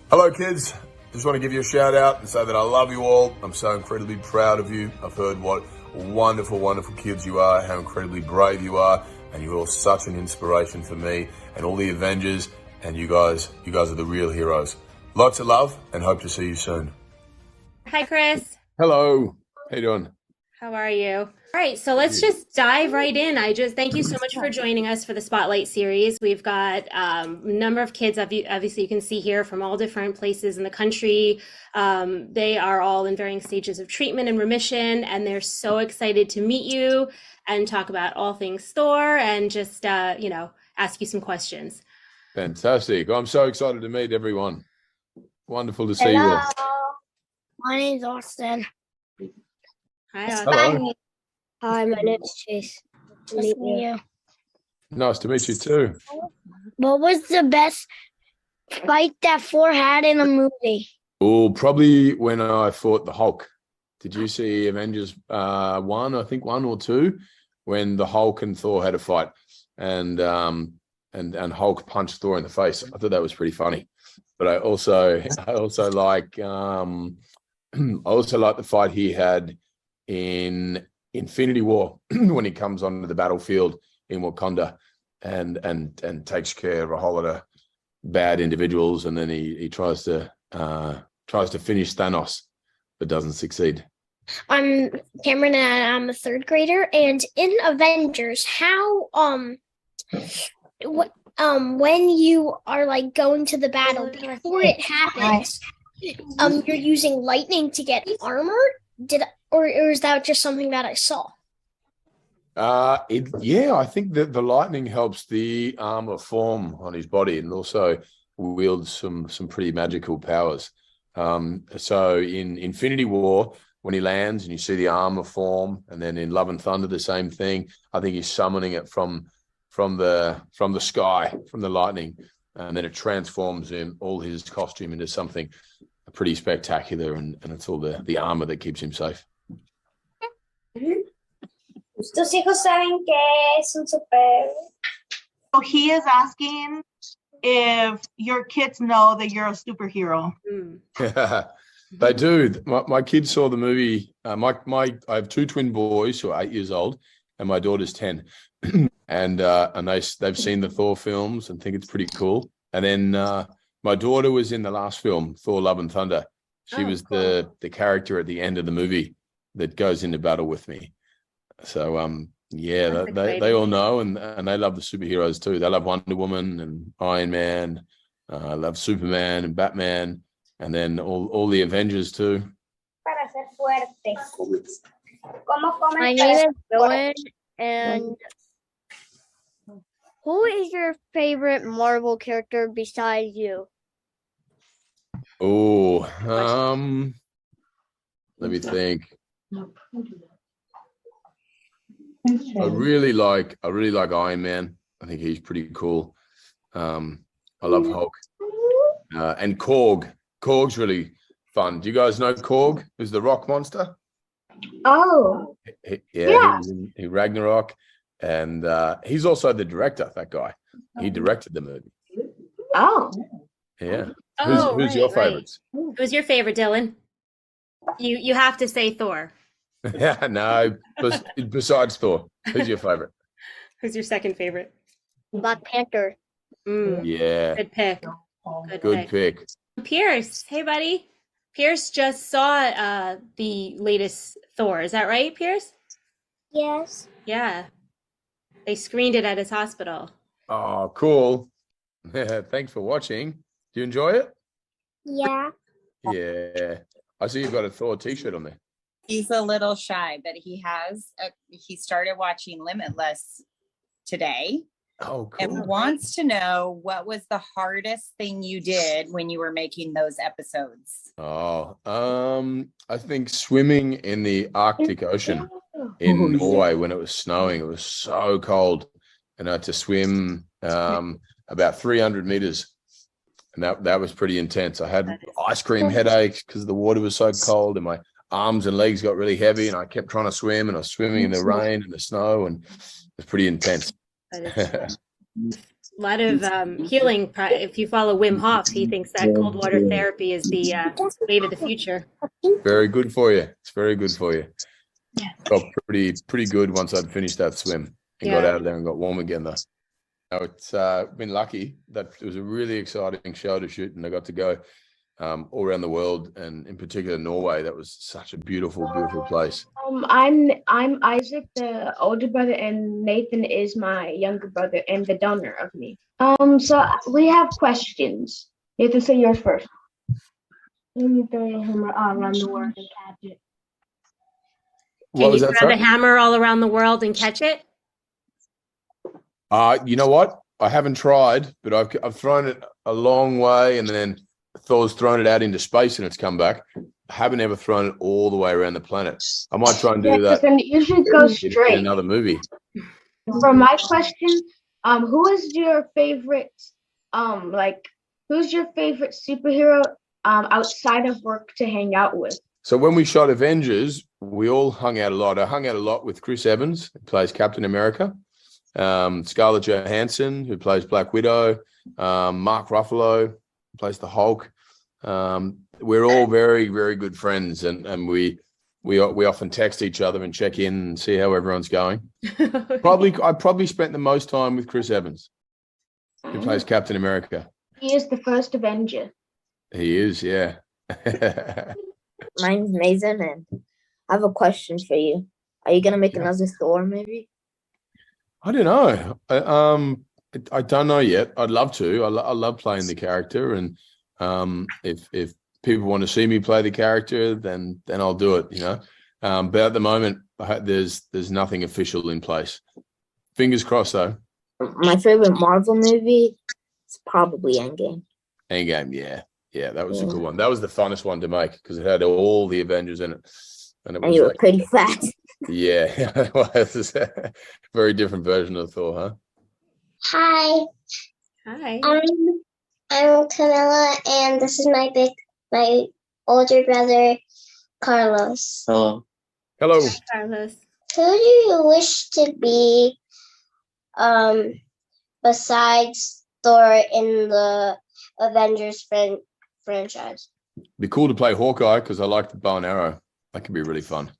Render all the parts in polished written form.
Hello, kids. Just want to give you a shout out and say that I love you all. I'm so incredibly proud of you. I've heard what wonderful, wonderful kids you are, how incredibly brave you are, and you're all such an inspiration for me and all the Avengers, and you guys are the real heroes. Lots of love and hope to see you soon. Hi, Chris. Hello. How you doing? How are you? All right, so let's just dive right in. Thank you so much for joining us for the Spotlight series. We've got a number of kids, obviously, you can see here from all different places in the country. They are all in varying stages of treatment and remission, and they're so excited to meet you and talk about all things Thor and just, ask you some questions. Fantastic. I'm so excited to meet everyone. Wonderful to see you all. My name's Austin. Hi, Hello. Hi, my name's Chase. Nice to meet you. Nice to meet you too. What was the best fight that Thor had in a movie? Oh, probably when I fought the Hulk. Did you see Avengers 1, I think 1 or 2, when the Hulk and Thor had a fight and Hulk punched Thor in the face? I thought that was pretty funny. But I also like the fight he had in Infinity War when he comes onto the battlefield in Wakanda and takes care of a whole lot of bad individuals, and then he tries to finish Thanos but doesn't succeed. I'm Cameron and I'm a third grader, and in Avengers, how when you are like going to the battle before it happens, you're using lightning to get armor? Or is that just something that I saw? I think that the lightning helps the armor form on his body and also wields some pretty magical powers. So in Infinity War, when he lands and you see the armor form, and then in Love and Thunder, the same thing. I think he's summoning it from the sky, from the lightning, and then it transforms all his costume into something pretty spectacular, and it's all the armor that keeps him safe. Tus hijos saben que es un super. So he is asking if your kids know that you're a superhero. They do. My kids saw the movie. I have two twin boys who are 8 years old, and my daughter's 10, and they've seen the Thor films and think it's pretty cool. And then my daughter was in the last film, Thor: Love and Thunder. She was cool. the character at the end of the movie that goes into battle with me. So they all know, and they love the superheroes too. They love Wonder Woman and Iron Man, love Superman and Batman, and then all the Avengers too. Para ser fuertes. ¿Cómo comen My para name ser is Dylan, and who is your favorite Marvel character besides you? Oh, let me think. I really like Iron Man. I think he's pretty cool. I love Hulk and Korg. Korg's really fun. Do you guys know Korg? Who's the rock monster? Oh. He was in Ragnarok, and he's also the director. That guy, he directed the movie. Oh. Yeah. Oh, who's your favorites? Who's your favorite, Dylan? You have to say Thor. Yeah, no. Besides Thor, who's your favorite? Who's your second favorite? Black Panther. Yeah. Good pick. Good pick. Pierce, hey buddy. Pierce just saw the latest Thor. Is that right, Pierce? Yes. Yeah. They screened it at his hospital. Oh, cool. Thanks for watching. Do you enjoy it? Yeah. Yeah. I see you've got a Thor t-shirt on there. He's a little shy, but he started watching Limitless today. Oh, cool. And wants to know what was the hardest thing you did when you were making those episodes. Oh, I think swimming in the Arctic Ocean in Norway when it was snowing. It was so cold, and I had to swim about 300 meters, and that was pretty intense. I had ice cream headaches because the water was so cold, and my arms and legs got really heavy, and I kept trying to swim, and I was swimming in the rain and the snow, and it was pretty intense. lot of healing. If you follow Wim Hof, he thinks that cold water therapy is the wave of the future. Very good for you. It's very good for you. Got pretty good once I'd finished that swim and got out of there and got warm again though. No, it's been lucky that it was a really exciting show to shoot, and I got to go all around the world, and in particular Norway. That was such a beautiful place. I'm Isaac, the older brother, and Nathan is my younger brother and the donor of me. So we have questions. Nathan, say yours first. Let me throw a hammer all around the world and catch it. Can you throw the hammer all around the world and catch it? You know what? I haven't tried, but I've thrown it a long way, and then Thor's thrown it out into space and it's come back. I haven't ever thrown it all the way around the planet. I might try and do that. Then you should go straight. In another movie. For my question, who is your favorite? Who's your favorite superhero outside of work to hang out with? So when we shot Avengers, we all hung out a lot. I hung out a lot with Chris Evans, who plays Captain America, Scarlett Johansson, who plays Black Widow, Mark Ruffalo, who plays the Hulk. We're all very, very good friends, and we often text each other and check in and see how everyone's going. I probably spent the most time with Chris Evans, who plays Captain America. He is the first Avenger. He is, yeah. My name's Mason, and I have a question for you. Are you gonna make another Thor movie? I don't know. I don't know yet. I'd love to. I love playing the character, and if people want to see me play the character, then I'll do it. You know, but at the moment, there's nothing official in place. Fingers crossed, though. My favorite Marvel movie is probably Endgame. Endgame, yeah, that was a good one. That was the funnest one to make because it had all the Avengers in it, and it was you were pretty fat. Yeah, it was a very different version of Thor, huh? Hi. Hi. I'm Camilla, and this is my older brother, Carlos. Hello. Hello. Hi, Carlos. Who do you wish to be, besides Thor in the Avengers franchise? Be cool to play Hawkeye because I like the bow and arrow. That could be really fun.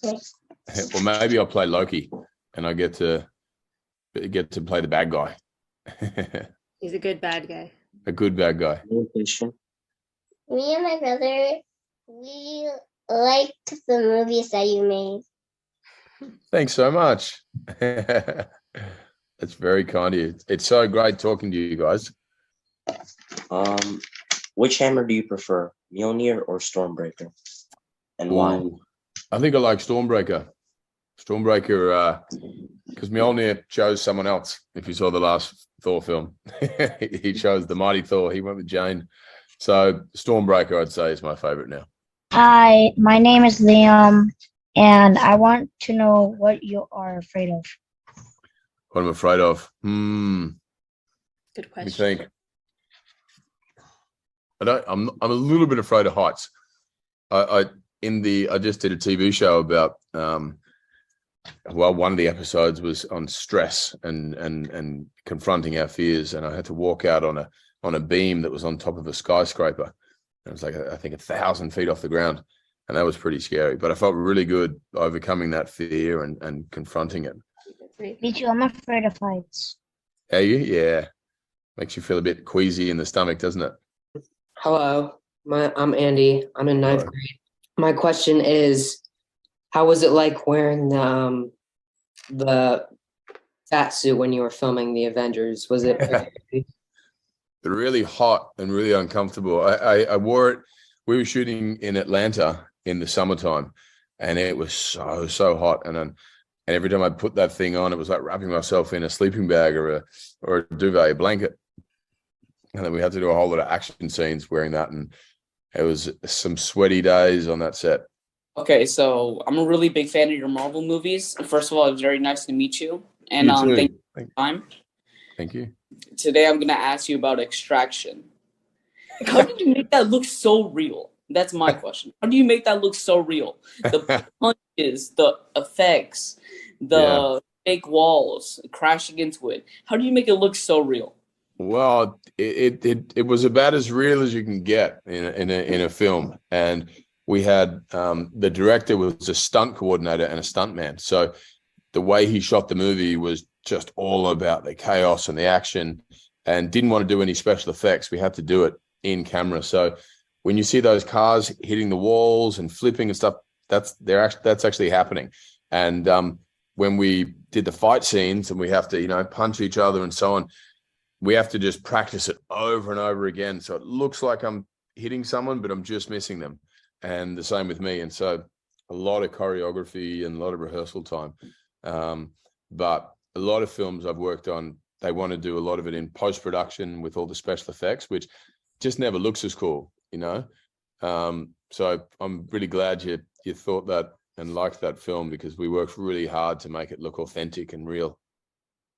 Yes. Or maybe I'll play Loki, and I get to play the bad guy. He's a good bad guy. A good bad guy. Me and my brother, we like the movies that you made. Thanks so much. That's very kind of you. It's so great talking to you guys. Which hammer do you prefer, Mjolnir or Stormbreaker, and why? I think I like Stormbreaker. Stormbreaker, because Mjolnir chose someone else. If you saw the last Thor film, he chose the mighty Thor. He went with Jane. So Stormbreaker, I'd say, is my favorite now. Hi, my name is Liam, and I want to know what you are afraid of. What I'm afraid of? Good question. Let me think. I'm a little bit afraid of heights. I just did a TV show about one of the episodes was on stress and confronting our fears, and I had to walk out on a beam that was on top of a skyscraper. It was like I think 1,000 feet off the ground, and that was pretty scary. But I felt really good overcoming that fear and confronting it. Me too. I'm afraid of heights. Are you? Yeah, makes you feel a bit queasy in the stomach, doesn't it? Hello, I'm Andy. I'm in ninth grade. My question is, how was it like wearing the fat suit when you were filming the Avengers? Was it really hot and really uncomfortable? I wore it. We were shooting in Atlanta in the summertime, and it was so hot. And every time I put that thing on, it was like wrapping myself in a sleeping bag or a duvet, a blanket. And then we had to do a whole lot of action scenes wearing that, and it was some sweaty days on that set. Okay, so I'm a really big fan of your Marvel movies. First of all, it was very nice to meet you. And You too. thank you for your time. Thank you. Today I'm gonna ask you about Extraction. How did you make that look so real? That's my question. How do you make that look so real? The punches, the effects, the fake walls crashing into it. How do you make it look so real? Well, it was about as real as you can get in a film, and we had the director was a stunt coordinator and a stuntman. So the way he shot the movie was just all about the chaos and the action, and didn't want to do any special effects. We had to do it in camera. So when you see those cars hitting the walls and flipping and stuff, that's actually happening. And when we did the fight scenes and we have to punch each other and so on, we have to just practice it over and over again. So it looks like I'm hitting someone, but I'm just missing them. And the same with me. And so a lot of choreography and a lot of rehearsal time. But a lot of films I've worked on, they want to do a lot of it in post-production with all the special effects, which just never looks as cool, So I'm really glad you thought that and liked that film, because we worked really hard to make it look authentic and real.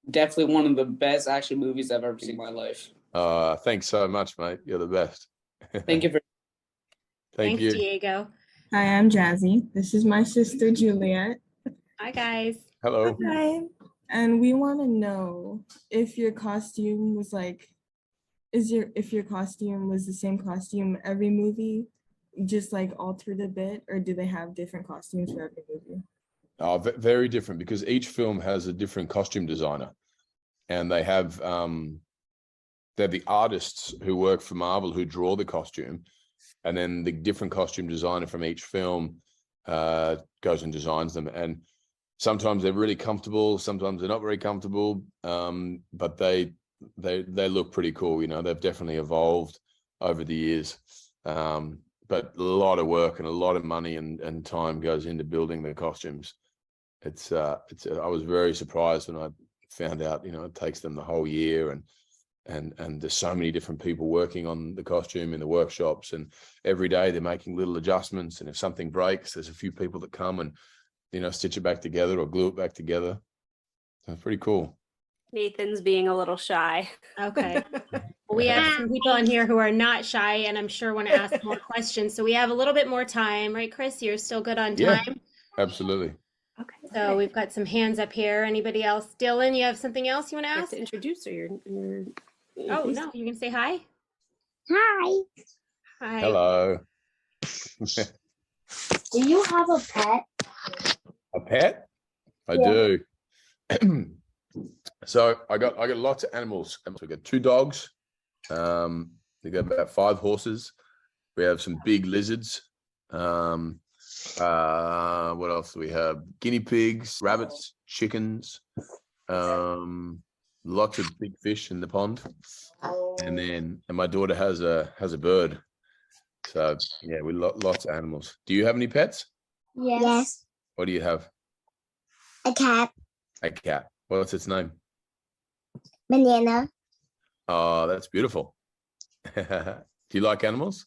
Definitely one of the best action movies I've ever seen in my life. Thanks so much, mate. You're the best. Thank you. Thank you. Thanks, Diego. Hi, I'm Jazzy. This is my sister, Juliet. Hi, guys. Hello. Hi. And we want to know if your costume was if your costume was the same costume every movie, just like altered a bit, or do they have different costumes for every movie? Very different, because each film has a different costume designer, and they have they're the artists who work for Marvel who draw the costume, and then the different costume designer from each film goes and designs them. And sometimes they're really comfortable, sometimes they're not very comfortable, but they look pretty cool. They've definitely evolved over the years. But a lot of work and a lot of money and time goes into building the costumes. I was very surprised when I found out, it takes them the whole year, and there's so many different people working on the costume in the workshops, and every day they're making little adjustments. And if something breaks, there's a few people that come and, stitch it back together or glue it back together. So it's pretty cool. Nathan's being a little shy. Okay. Well, we have some people on here who are not shy, and I'm sure want to ask more questions. So we have a little bit more time, right, Chris? You're still good on time? Yeah, absolutely. Okay. So we've got some hands up here. Anybody else? Dylan, you have something else you want to You have ask? to introduce her. Oh, no, you can say hi. Hi. Hi. Hello. Do you have a pet? A pet? I Yeah. do. So I got lots of animals. So we got 2 dogs. We got about 5 horses. We have some big lizards. What else do we have? Guinea pigs, rabbits, chickens, lots of big fish in the pond. And my daughter has a bird. So yeah, we lots of animals. Do you have any pets? Yes. What do you have? A cat. A cat. What's its name? Banana. Oh, that's beautiful. Do you like animals?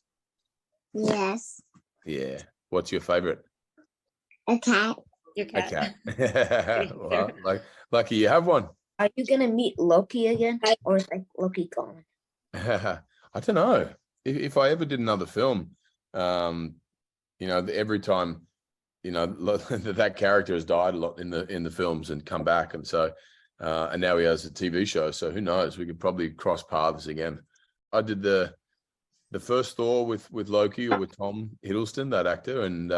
Yes. Yeah. What's your favorite? A cat. Your cat. A cat. Well, lucky you have one. Are you gonna meet Loki again, or is like Loki gone? I don't know. If I ever did another film, every time, that character has died a lot in the films and come back, and so and now he has a TV show. So who knows? We could probably cross paths again. I did the first Thor with Loki, or with Tom Hiddleston, that actor, and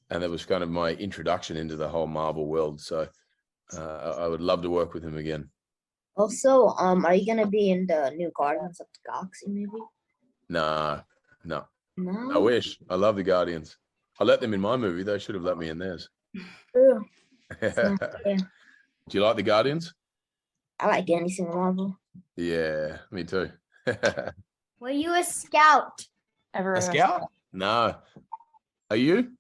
that was kind of my introduction into the whole Marvel world. So I would love to work with him again. Also, are you gonna be in the new Guardians of the Galaxy movie? No. No. I wish. I love the Guardians. I let them in my movie. They should have let me in theirs. True. Do you like the Guardians? I like anything Marvel. Yeah, me too. Were you a scout? A scout? No. Are you?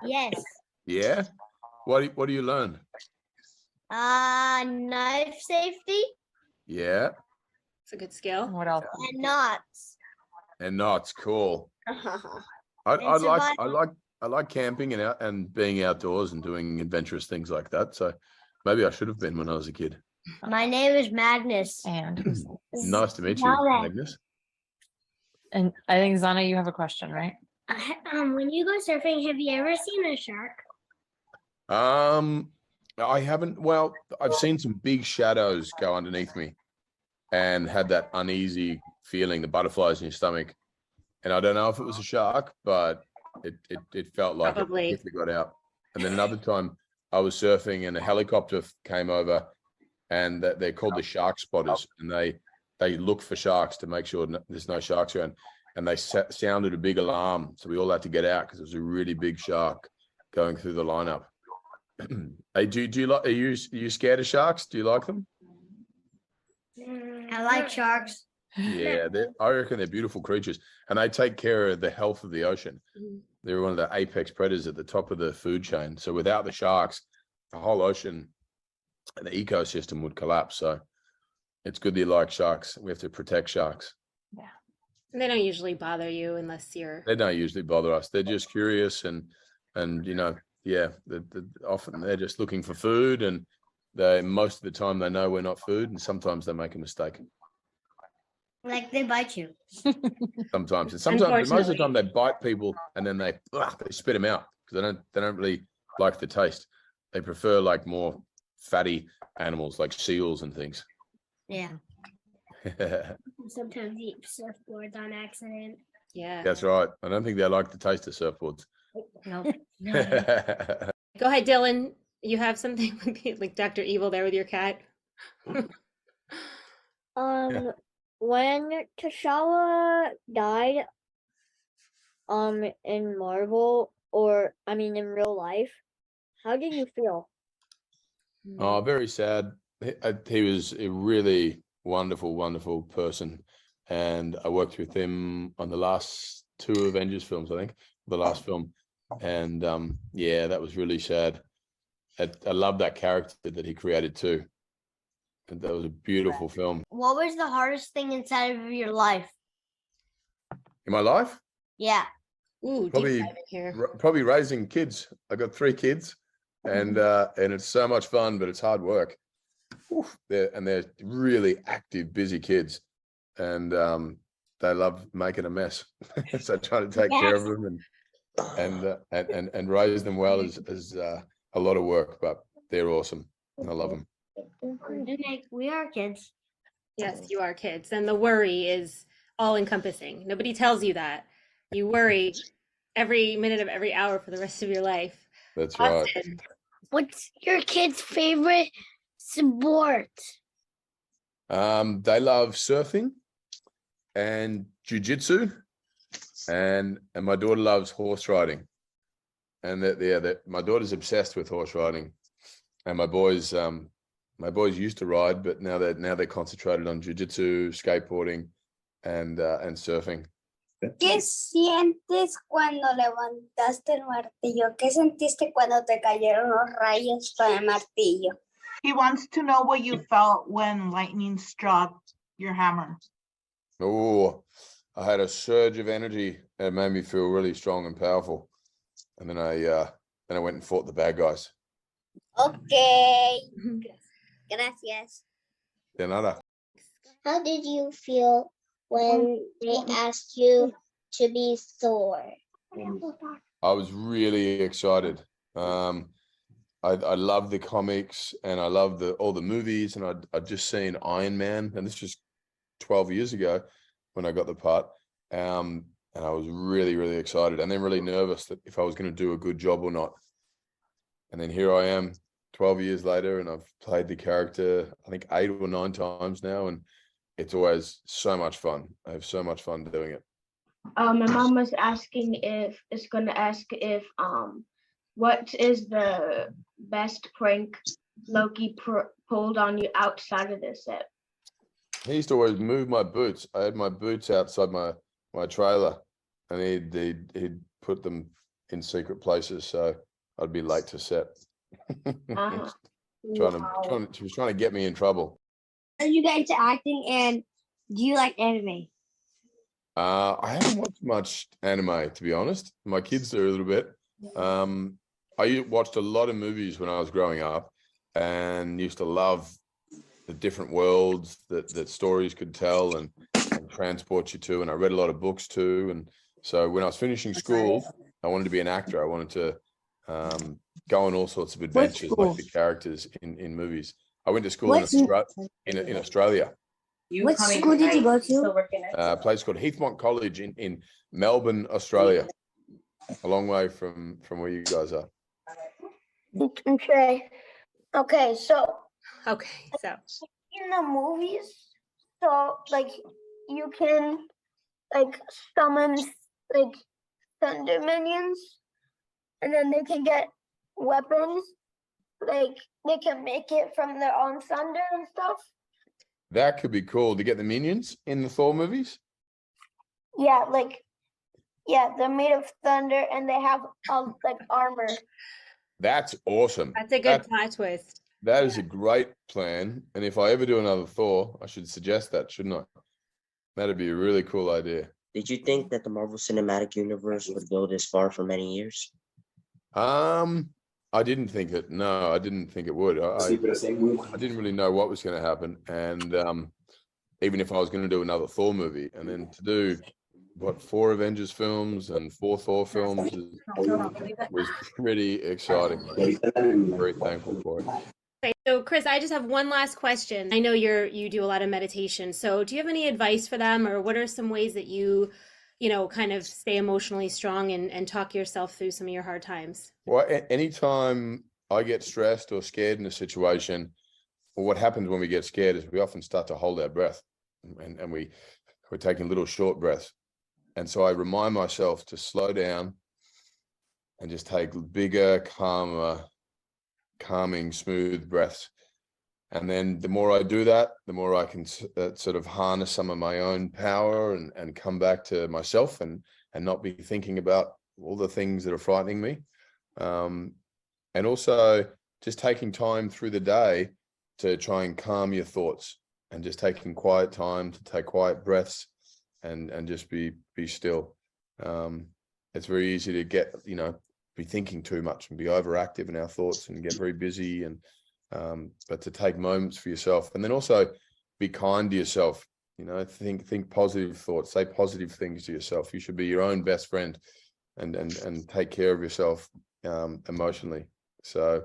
Yes. Yeah. What do you learn? Knife safety Yeah. It's a good skill. What else? and knots. And knots, cool. I like camping and being outdoors and doing adventurous things like that. So maybe I should have been when I was a kid. My name is Magnus. And Nice to meet you, Zana. Magnus. I think Zana, you have a question, right? When you go surfing, have you ever seen a shark? I haven't. Well, I've seen some big shadows go underneath me. and had that uneasy feeling, the butterflies in your stomach. And I don't know if it was a shark, but it felt like Probably. it quickly got out. And then another time I was surfing and a helicopter came over, and they're called the shark spotters, and they look for sharks to make sure there's no sharks around. And they sounded a big alarm, so we all had to get out because it was a really big shark going through the lineup. Hey, do you like? Are you scared of sharks? Do you like them? I like sharks. Yeah, I reckon they're beautiful creatures, and they take care of the health of the ocean. They're one of the apex predators at the top of the food chain. So without the sharks, the whole ocean and the ecosystem would collapse. So it's good that you like sharks. We have to protect sharks. They don't usually bother you unless you're. They don't usually bother us. They're just curious and often they're just looking for food, and most of the time they know we're not food, and sometimes they make a mistake. Like they bite you. Sometimes most of the time they bite people and then they spit them out because they don't really like the taste. They prefer like more fatty animals like seals and things. Yeah. Sometimes eat surfboards on accident. Yeah. That's right. I don't think they like the taste of surfboards. No. Go ahead, Dylan. You have something like Dr. Evil there with your cat. When T'Challa died, in Marvel, or I mean in real life, how did you feel? Oh, very sad. He was a really wonderful, wonderful person, and I worked with him on the last 2 Avengers films, I think, the last film, and yeah, that was really sad. I love that character that he created too. And that was a beautiful film. What was the hardest thing inside of your life? In my life? Yeah. Ooh, probably raising kids. I got 3 kids, and it's so much fun, but it's hard work. They're really active, busy kids, and they love making a mess. So trying to take care of them and raise them well is a lot of work, but they're awesome. I love them. We are kids. Yes, you are kids. And the worry is all encompassing. Nobody tells you that. You worry every minute of every hour for the rest of your life. That's right. What's your kid's favorite sport? They love surfing and jiu-jitsu, and my daughter loves horse riding. And my daughter's obsessed with horse riding, and my boys used to ride, but now they're concentrated on jiu-jitsu, skateboarding, and surfing. ¿Qué sientes cuando levantaste el martillo? ¿Qué sentiste cuando te cayeron los rayos con el martillo? He wants to know what you felt when lightning struck your hammer. Oh, I had a surge of energy, and it made me feel really strong and powerful. And then I went and fought the bad guys. Okay. Gracias. De nada. How did you feel when they asked you to be Thor? I was really excited. I love the comics, and I love all the movies, and I'd just seen Iron Man, and this was 12 years ago when I got the part. And I was really, really excited, and then really nervous that if I was going to do a good job or not. And then here I am 12 years later, and I've played the character, I think 8 or 9 times now, and it's always so much fun. I have so much fun doing it. My mom was asking what is the best prank Loki pulled on you outside of the set? He used to always move my boots. I had my boots outside my trailer, and he'd put them in secret places, so I'd be late to set. She was trying to get me in trouble. Are you guys acting, and do you like anime? I haven't watched much anime, to be honest. My kids do a little bit. I watched a lot of movies when I was growing up, and used to love the different worlds that stories could tell and transport you to. And I read a lot of books too. And so when I was finishing school, I wanted to be an actor. I wanted to go on all sorts of adventures like the characters in movies. I went to school in Australia. What school did you go to? A place called Heathmont College in Melbourne, Australia. A long way from where you guys are. Okay. Okay, so in the movies, so like you can like summon like thunder minions, and then they can get weapons. Like they can make it from their own thunder and stuff. That could be cool to get the minions in the Thor movies. Yeah, they're made of thunder and they have like armor. That's awesome. That's a good plot twist. That is a great plan. And if I ever do another Thor, I should suggest that, shouldn't I? That'd be a really cool idea. Did you think that the Marvel Cinematic Universe would go this far for many years? I didn't think it. No, I didn't think it would. I didn't really know what was going to happen. And even if I was going to do another Thor movie, and then to do 4 Avengers films and 4 Thor films was pretty exciting. I'm very thankful for it. Okay, so Chris, I just have one last question. I know you do a lot of meditation. So do you have any advice for them, or what are some ways that you kind of stay emotionally strong and talk yourself through some of your hard times? Well, anytime I get stressed or scared in a situation, well, what happens when we get scared is we often start to hold our breath, and we're taking little short breaths. And so I remind myself to slow down and just take bigger, calming, smooth breaths. And then the more I do that, the more I can sort of harness some of my own power and come back to myself and not be thinking about all the things that are frightening me. And also just taking time through the day to try and calm your thoughts, and just taking quiet time to take quiet breaths and just be still. It's very easy to get, be thinking too much and be overactive in our thoughts and get very busy, and but to take moments for yourself, and then also be kind to yourself. Think positive thoughts, say positive things to yourself. You should be your own best friend and take care of yourself emotionally. So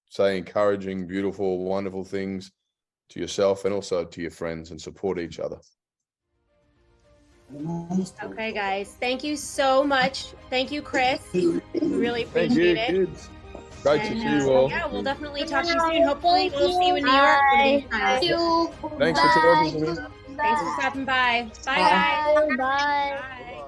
say encouraging, beautiful, wonderful things to yourself and also to your friends, and support each other. Okay, guys, thank you so much. Thank you, Chris. We really appreciate it. Kids. Great to see you all. Yeah, we'll definitely talk to you soon. Hopefully we'll see you in New York. Thank you. Thanks for talking to me. Thanks for stopping by. Bye, guys. Bye. Bye.